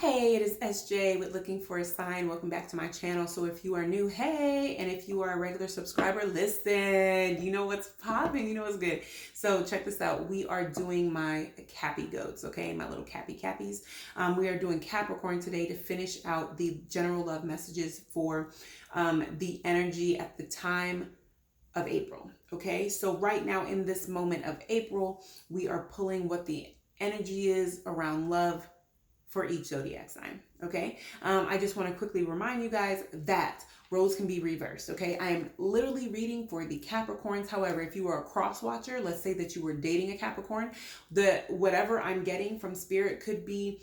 Hey, it is SJ with Looking for a Sign. Welcome back to my channel. So if you are new, hey, and if you are a regular subscriber, listen, you know what's popping, you know what's good. So check this out. We are doing my Cappy goats, okay, my little Cappy Cappies. We are doing Capricorn today to finish out the general love messages for the energy at the time of April, okay? So right now in this moment of April, we are pulling what the energy is around love for each zodiac sign, okay? I just want to quickly remind you guys that roles can be reversed, okay? I am literally reading for the Capricorns. However, if you are a cross watcher, let's say that you were dating a Capricorn, whatever I'm getting from spirit could be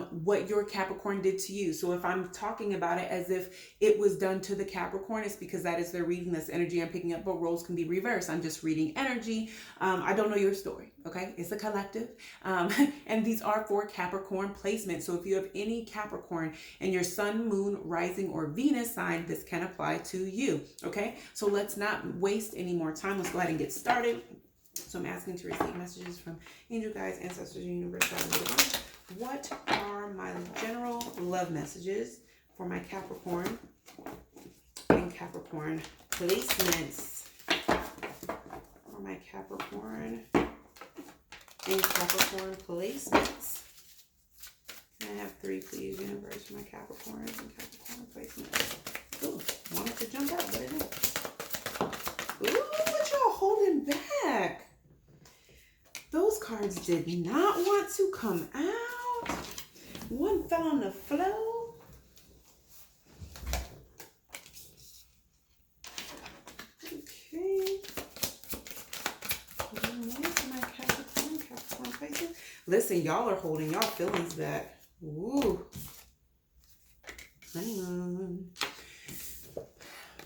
what your Capricorn did to you. So if I'm talking about it as if it was done to the Capricorn, it's because that is their reading. That's energy I'm picking up, but roles can be reversed. I'm just reading energy. I don't know your story, okay? It's a collective. And these are for Capricorn placements. So if you have any Capricorn in your sun, moon, rising, or Venus sign, this can apply to you, okay? So let's not waste any more time. Let's go ahead and get started. So I'm asking to receive messages from angel guides, ancestors, universe, God. What are my general love messages for my Capricorn and Capricorn placements? For my Capricorn and Capricorn placements. Can I have 3, please, universe, for my Capricorns and Capricorn placements? Ooh, wanted to jump out, but it didn't. Ooh, what y'all holding back? Those cards did not want to come out. One fell on the floor. Okay. One more for my Capricorn places. Listen, y'all are holding y'all feelings back. Ooh. Honeymoon.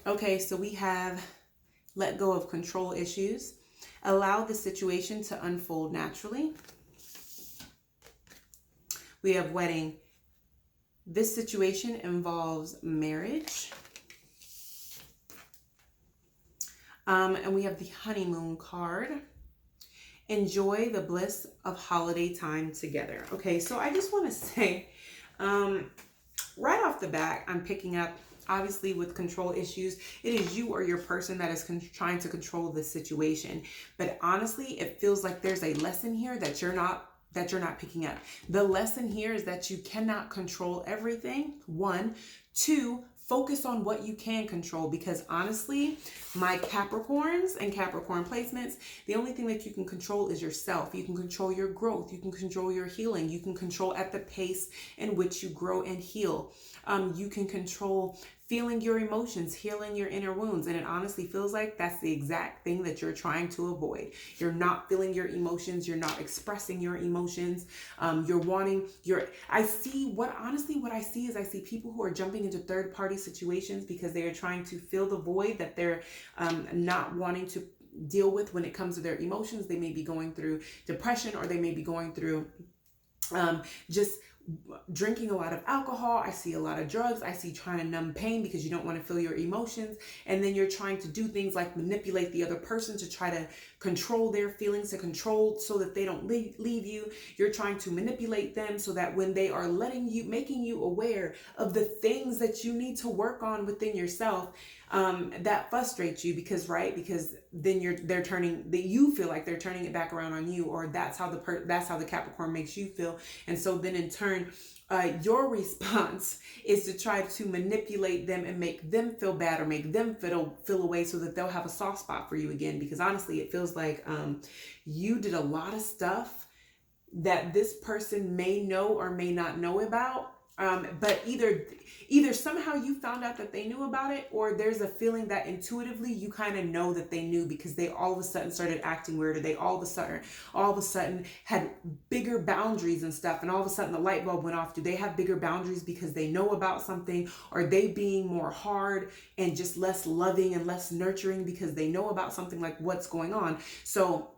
Okay, so we have let go of control issues. Allow the situation to unfold naturally. We have wedding. This situation involves marriage. And we have the honeymoon card. Enjoy the bliss of holiday time together. Okay, so I just want to say, right off the bat, I'm picking up, obviously with control issues, it is you or your person that is trying to control the situation. But honestly, it feels like there's a lesson here that you're not picking up. The lesson here is that you cannot control everything. 1, 2, focus on what you can control, because honestly, my Capricorns and Capricorn placements, the only thing that you can control is yourself. You can control your growth. You can control your healing. You can control at the pace in which you grow and heal. You can control feeling your emotions, healing your inner wounds. And it honestly feels like that's the exact thing that you're trying to avoid. You're not feeling your emotions. You're not expressing your emotions. I see what I see people who are jumping into third-party situations because they are trying to fill the void that they're not wanting to deal with when it comes to their emotions. They may be going through depression, or they may be going through just drinking a lot of alcohol. I see a lot of drugs. I see trying to numb pain because you don't want to feel your emotions. And then you're trying to do things like manipulate the other person to try to control their feelings, to control so that they don't leave you. You're trying to manipulate them so that when they are making you aware of the things that you need to work on within yourself, that frustrates you because then you feel like they're turning it back around on you, or that's how the Capricorn makes you feel. And so then in turn, your response is to try to manipulate them and make them feel bad, or make them feel away so that they'll have a soft spot for you again. Because honestly, it feels like you did a lot of stuff that this person may know or may not know about. But either somehow you found out that they knew about it, or there's a feeling that intuitively you kind of know that they knew, because they all of a sudden started acting weird, or they all of a sudden had bigger boundaries and stuff, and all of a sudden the light bulb went off. Do they have bigger boundaries because they know about something? Or are they being more hard and just less loving and less nurturing because they know about something? Like, what's going on? So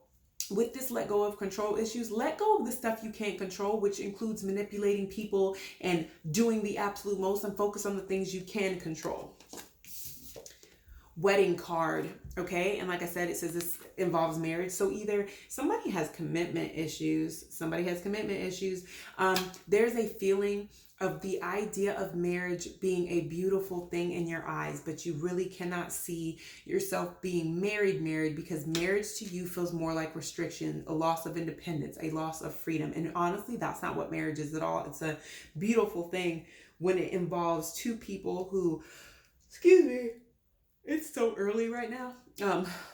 with this let go of control issues, let go of the stuff you can't control, which includes manipulating people and doing the absolute most, and focus on the things you can control. Wedding card. Okay. And like I said, it says this involves marriage. So either somebody has commitment issues, there's a feeling of the idea of marriage being a beautiful thing in your eyes, but you really cannot see yourself being married because marriage to you feels more like restriction, a loss of independence, a loss of freedom. And honestly, that's not what marriage is at all. It's a beautiful thing when it involves two people who, excuse me, it's so early right now.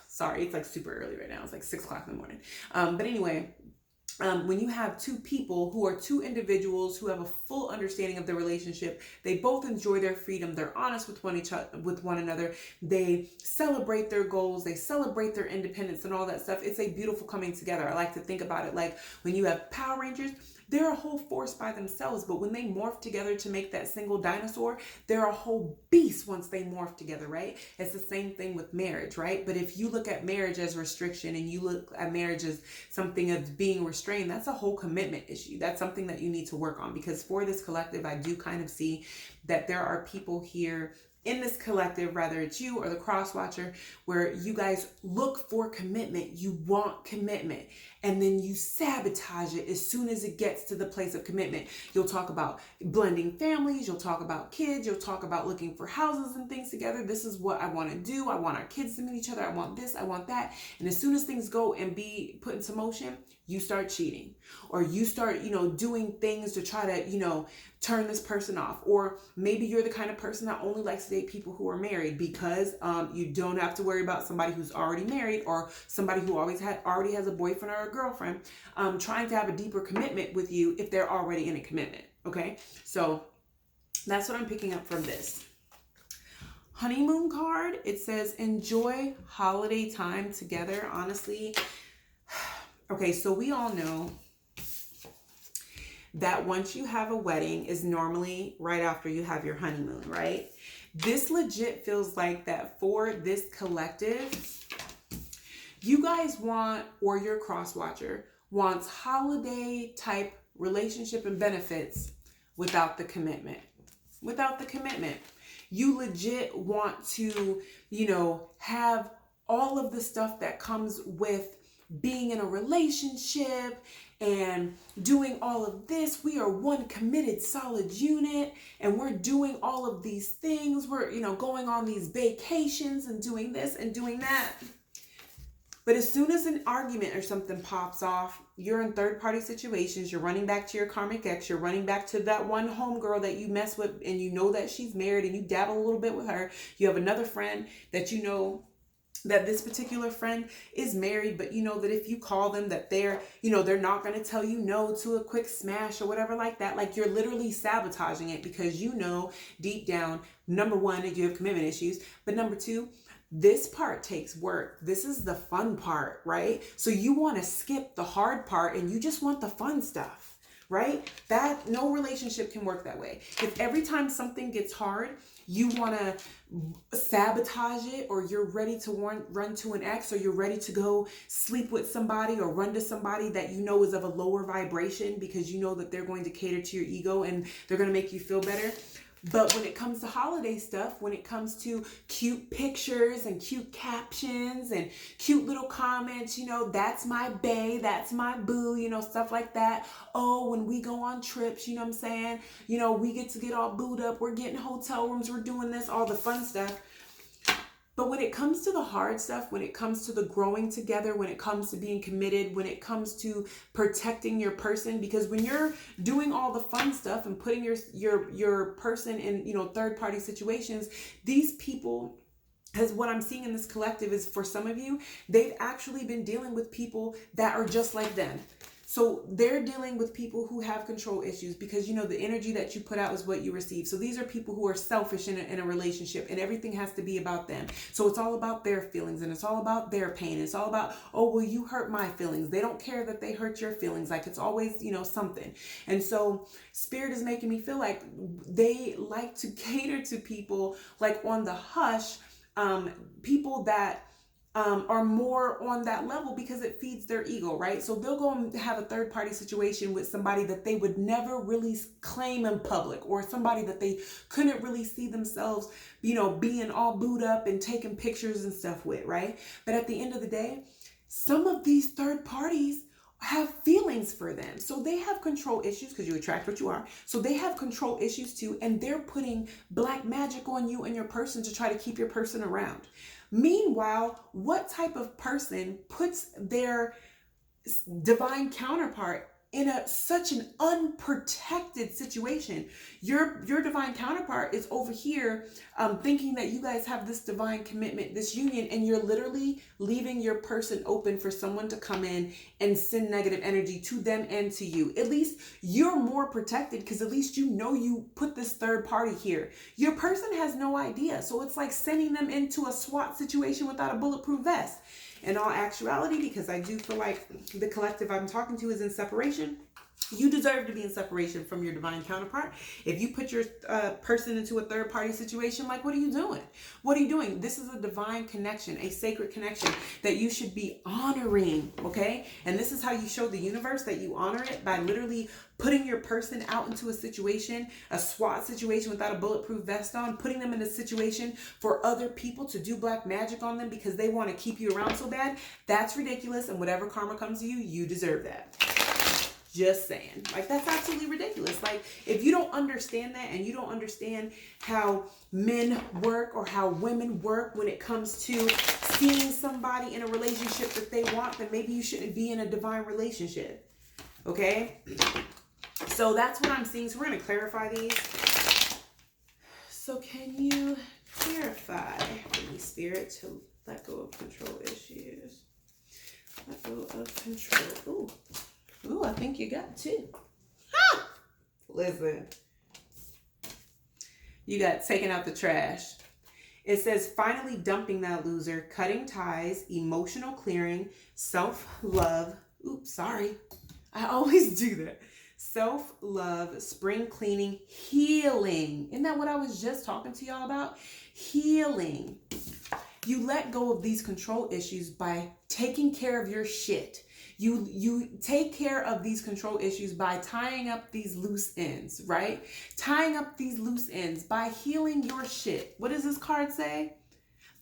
Sorry, it's like super early right now. It's like 6 o'clock in the morning. But anyway, when you have two people who are two individuals who have a full understanding of their relationship, they both enjoy their freedom, they're honest with one another, they celebrate their goals, they celebrate their independence and all that stuff. It's a beautiful coming together. I like to think about it like when you have Power Rangers, they're a whole force by themselves, but when they morph together to make that single dinosaur, they're a whole beast once they morph together, right? It's the same thing with marriage, right? But if you look at marriage as restriction and you look at marriage as something of being restrained, that's a whole commitment issue. That's something that you need to work on, because for this collective, I do kind of see that there are people here in this collective, whether it's you or the cross watcher, where you guys look for commitment, you want commitment, and then you sabotage it as soon as it gets to the place of commitment. You'll talk about blending families, you'll talk about kids, you'll talk about looking for houses and things together. This is what I want to do. I want our kids to meet each other. I want this, I want that. And as soon as things go and be put into motion, you start cheating, or you start, doing things to try to, turn this person off. Or maybe you're the kind of person that only likes to date people who are married because you don't have to worry about somebody who's already married, or somebody who already has a boyfriend or a girlfriend trying to have a deeper commitment with you if they're already in a commitment. Okay, so that's what I'm picking up from this honeymoon card. It says enjoy holiday time together. Honestly, okay, so we all know that once you have a wedding is normally right after you have your honeymoon, right? This legit feels like that for this collective, you guys want, or your cross watcher wants, holiday type relationship and benefits without the commitment. Without the commitment. You legit want to, have all of the stuff that comes with being in a relationship and doing all of this. We are one committed solid unit, and we're doing all of these things. We're, going on these vacations and doing this and doing that. But as soon as an argument or something pops off, you're in third party situations, you're running back to your karmic ex, you're running back to that one homegirl that you mess with and you know that she's married and you dabble a little bit with her. You have another friend that you know that this particular friend is married, but you know that if you call them that they're not going to tell you no to a quick smash or whatever like that. Like, you're literally sabotaging it because deep down, number one, that you have commitment issues, but number two, this part takes work. This is the fun part, right? So you want to skip the hard part and you just want the fun stuff, right? That no relationship can work that way. If every time something gets hard, you want to sabotage it, or you're ready to run to an ex, or you're ready to go sleep with somebody or run to somebody that you know is of a lower vibration because you know that they're going to cater to your ego and they're going to make you feel better. But when it comes to holiday stuff, when it comes to cute pictures and cute captions and cute little comments, that's my bae, that's my boo, stuff like that. Oh, when we go on trips, you know what I'm saying? We get to get all booed up. We're getting hotel rooms. We're doing this, all the fun stuff. But when it comes to the hard stuff, when it comes to the growing together, when it comes to being committed, when it comes to protecting your person, because when you're doing all the fun stuff and putting your person in, third party situations, these people, as what I'm seeing in this collective is, for some of you, they've actually been dealing with people that are just like them. So they're dealing with people who have control issues because, the energy that you put out is what you receive. So these are people who are selfish in a relationship, and everything has to be about them. So it's all about their feelings, and it's all about their pain. It's all about, oh, well, you hurt my feelings. They don't care that they hurt your feelings. Like, it's always, something. And so Spirit is making me feel like they like to cater to people like on the hush, people that are more on that level because it feeds their ego, right? So they'll go and have a third party situation with somebody that they would never really claim in public, or somebody that they couldn't really see themselves, being all booed up and taking pictures and stuff with, right? But at the end of the day, some of these third parties have feelings for them. So they have control issues, because you attract what you are. So they have control issues too, and they're putting black magic on you and your person to try to keep your person around. Meanwhile, what type of person puts their divine counterpart in such an unprotected situation? Your divine counterpart is over here thinking that you guys have this divine commitment, this union, and you're literally leaving your person open for someone to come in and send negative energy to them and to you. At least you're more protected, because at least you put this third party here. Your person has no idea. So it's like sending them into a SWAT situation without a bulletproof vest. In all actuality, because I do feel like the collective I'm talking to is in separation, you deserve to be in separation from your divine counterpart. If you put your person into a third party situation, like, what are you doing? What are you doing? This is a divine connection, a sacred connection that you should be honoring, okay? And this is how you show the universe that you honor it, by literally putting your person out into a situation, a SWAT situation without a bulletproof vest on, putting them in a situation for other people to do black magic on them because they want to keep you around so bad. That's ridiculous. And whatever karma comes to you, you deserve that. Just saying. Like, that's absolutely ridiculous. Like, if you don't understand that, and you don't understand how men work or how women work when it comes to seeing somebody in a relationship that they want, then maybe you shouldn't be in a divine relationship. Okay? So that's what I'm seeing. So we're going to clarify these. So can you clarify for me, Spirit, to let go of control issues? Let go of control. Ooh, I think you got two. Ha! Listen. You got taking out the trash. It says finally dumping that loser, cutting ties, emotional clearing, self-love. Oops, sorry. I always do that. Self-love, spring cleaning, healing. Isn't that what I was just talking to y'all about? Healing. You let go of these control issues by taking care of your shit. You take care of these control issues by tying up these loose ends, right? Tying up these loose ends by healing your shit. What does this card say?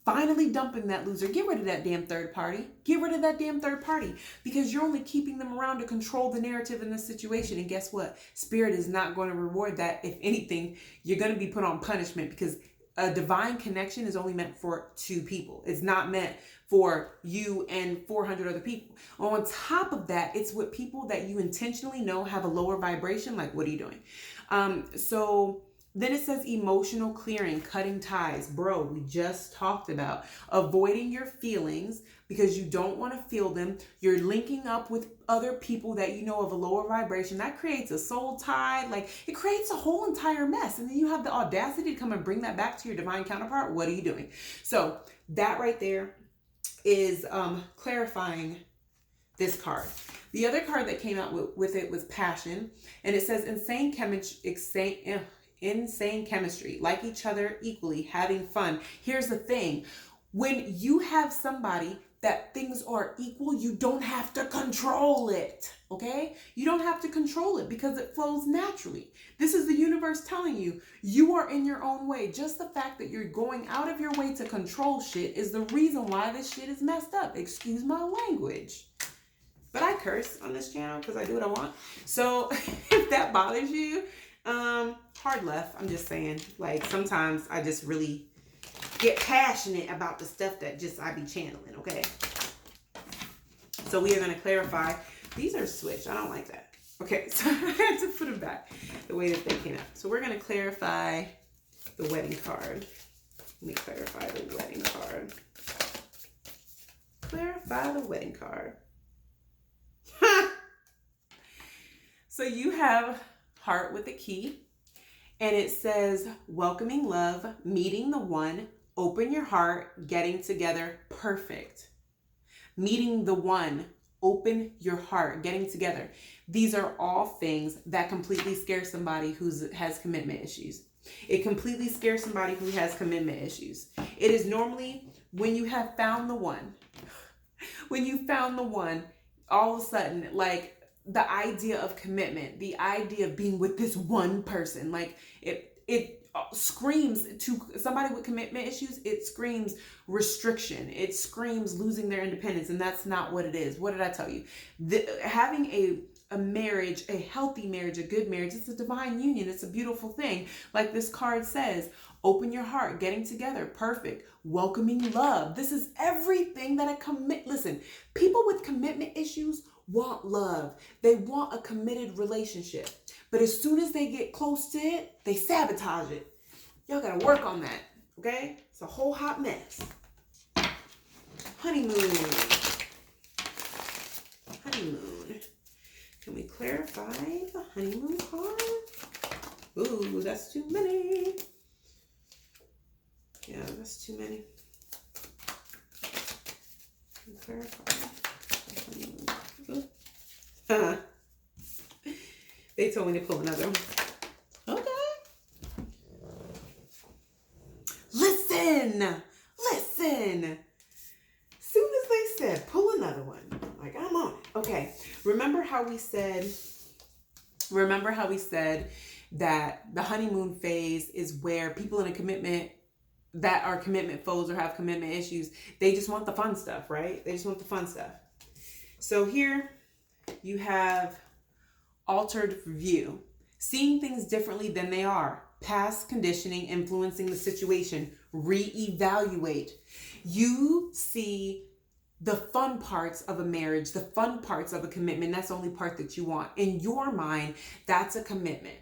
Finally dumping that loser. Get rid of that damn third party. Get rid of that damn third party, because you're only keeping them around to control the narrative in this situation. And guess what? Spirit is not going to reward that. If anything, you're going to be put on punishment, because a divine connection is only meant for two people. It's not meant for you and 400 other people. On top of that, it's with people that you intentionally know have a lower vibration. Like, what are you doing? So then it says emotional clearing, cutting ties. Bro, we just talked about avoiding your feelings because you don't want to feel them. You're linking up with other people that you know of a lower vibration. That creates a soul tie. Like, it creates a whole entire mess. And then you have the audacity to come and bring that back to your divine counterpart. What are you doing? So that right there is clarifying this card. The other card that came out with it was passion. And it says insane chemistry, like each other equally, having fun. Here's the thing. When you have somebody that things are equal, you don't have to control it, okay? You don't have to control it because it flows naturally. This is the universe telling you, you are in your own way. Just the fact that you're going out of your way to control shit is the reason why this shit is messed up. Excuse my language. But I curse on this channel because I do what I want. So if that bothers you, hard left. I'm just saying, like, sometimes I just really get passionate about the stuff that just I be channeling, okay? So we are going to clarify. These are switched. I don't like that. Okay, so I had to put them back the way that they came out. So we're going to clarify the wedding card. Let me clarify the wedding card. Clarify the wedding card. So you have heart with a key. And it says, welcoming love, meeting the one, open your heart, getting together, perfect. Meeting the one, open your heart, getting together. These are all things that completely scare somebody who has commitment issues. It completely scares somebody who has commitment issues. It is normally when you have found the one, when you found the one, all of a sudden, like, the idea of commitment, the idea of being with this one person, like, it screams to somebody with commitment issues. It screams restriction. It screams losing their independence, and that's not what it is. What did I tell you? Having a marriage, a healthy marriage, a good marriage, it's a divine union. It's a beautiful thing. Like this card says, open your heart, getting together, perfect, welcoming love. This is everything that listen, people with commitment issues want love. They want a committed relationship. But as soon as they get close to it, they sabotage it. Y'all gotta work on that, okay? It's a whole hot mess. Honeymoon. Honeymoon. Can we clarify the honeymoon card? Ooh, that's too many. Yeah, that's too many. Can we clarify the honeymoon? They told me to pull another one. Okay. Listen. Soon as they said, pull another one, like, I'm on it. Okay. Remember how we said that the honeymoon phase is where people in a commitment that are commitment foes or have commitment issues, they just want the fun stuff, right? They just want the fun stuff. So here you have altered view, seeing things differently than they are, past conditioning influencing the situation, reevaluate. You see the fun parts of a marriage, the fun parts of a commitment. That's the only part that you want. In your mind, that's a commitment.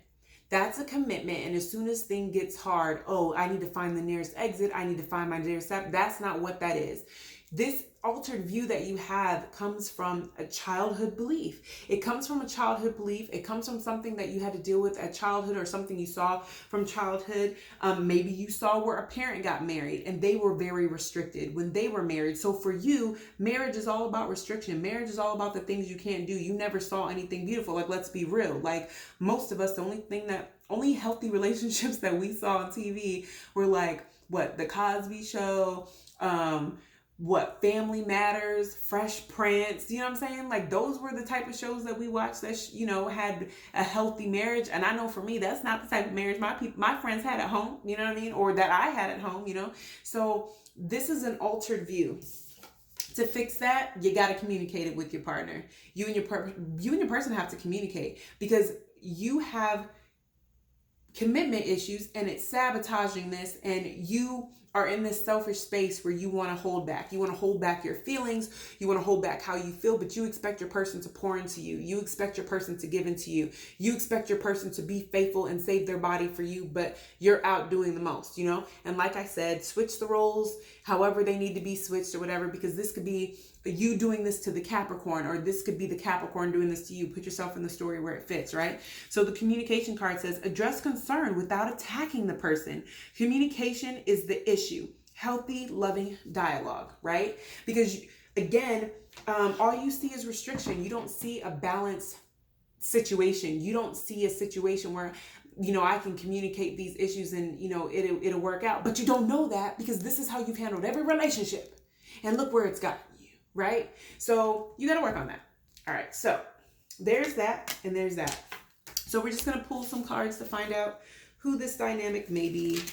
That's a commitment. And as soon as thing gets hard, oh, I need to find the nearest exit. I need to find my nearest step. That's not what that is. This altered view that you have comes from a childhood belief. It comes from a childhood belief. It comes from something that you had to deal with at childhood or something you saw from childhood. Maybe you saw where a parent got married and they were very restricted when they were married. So for you, marriage is all about restriction. Marriage is all about the things you can't do. You never saw anything beautiful. Like, let's be real. Like, most of us, the only healthy relationships that we saw on TV were like, what, The Cosby Show, Family Matters, Fresh Prince, you know what I'm saying? Like, those were the type of shows that we watched that, had a healthy marriage. And I know for me, that's not the type of marriage my friends had at home, you know what I mean? Or that I had at home, So this is an altered view. To fix that, you got to communicate it with your partner. You and your person have to communicate, because you have commitment issues and it's sabotaging this, and you are in this selfish space where you want to hold back. You want to hold back your feelings. You want to hold back how you feel, but you expect your person to pour into you. You expect your person to give into you. You expect your person to be faithful and save their body for you, but you're out doing the most, And like I said, switch the roles however they need to be switched or whatever, because this could be you doing this to the Capricorn, or this could be the Capricorn doing this to you. Put yourself in the story where it fits, right? So the communication card says, address concern without attacking the person. Communication is the issue. Healthy, loving dialogue, right? Because again, all you see is restriction. You don't see a balanced situation. You don't see a situation where, I can communicate these issues and, it'll work out. But you don't know that, because this is how you've handled every relationship. And look where it's gotten you, right? So you got to work on that. All right. So there's that and there's that. So we're just going to pull some cards to find out who this dynamic may be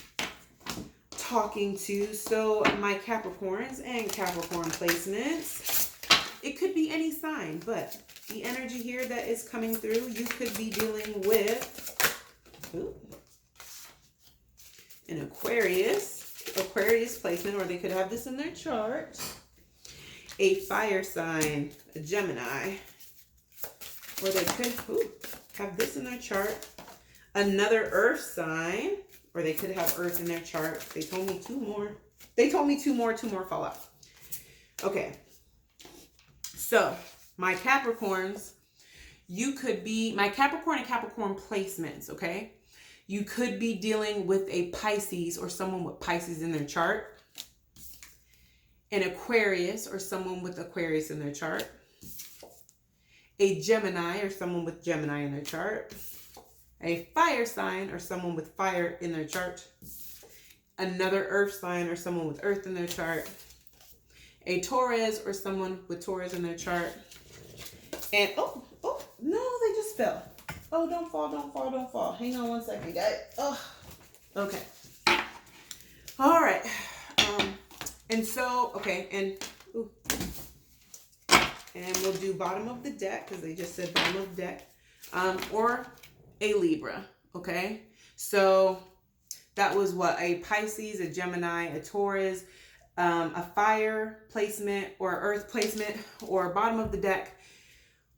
talking to. So my Capricorns and Capricorn placements, it could be any sign, but the energy here that is coming through, you could be dealing with an Aquarius placement, or they could have this in their chart, a fire sign, a Gemini, or they could have this in their chart, another earth sign, or they could have earth in their chart. They told me two more. Two more fall out. Okay. So my Capricorns, you could be, my Capricorn and Capricorn placements, okay? You could be dealing with a Pisces or someone with Pisces in their chart, an Aquarius or someone with Aquarius in their chart, a Gemini or someone with Gemini in their chart, a fire sign or someone with fire in their chart, another earth sign or someone with earth in their chart, a Taurus or someone with Taurus in their chart, and oh, no, they just fell. Oh, don't fall, don't fall, don't fall. Hang on one second, guys. Oh, okay. All right. And so, okay, and we'll do bottom of the deck because they just said bottom of the deck, or a Libra, okay? So that was what? A Pisces, a Gemini, a Taurus, a fire placement or earth placement, or bottom of the deck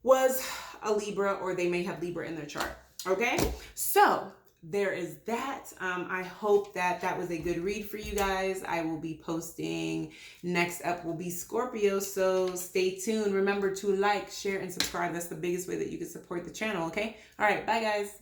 was a Libra, or they may have Libra in their chart, okay? So there is that. I hope that that was a good read for you guys. I will be posting, next up will be Scorpio, so stay tuned. Remember to like, share, and subscribe. That's the biggest way that you can support the channel, okay? All right, bye guys.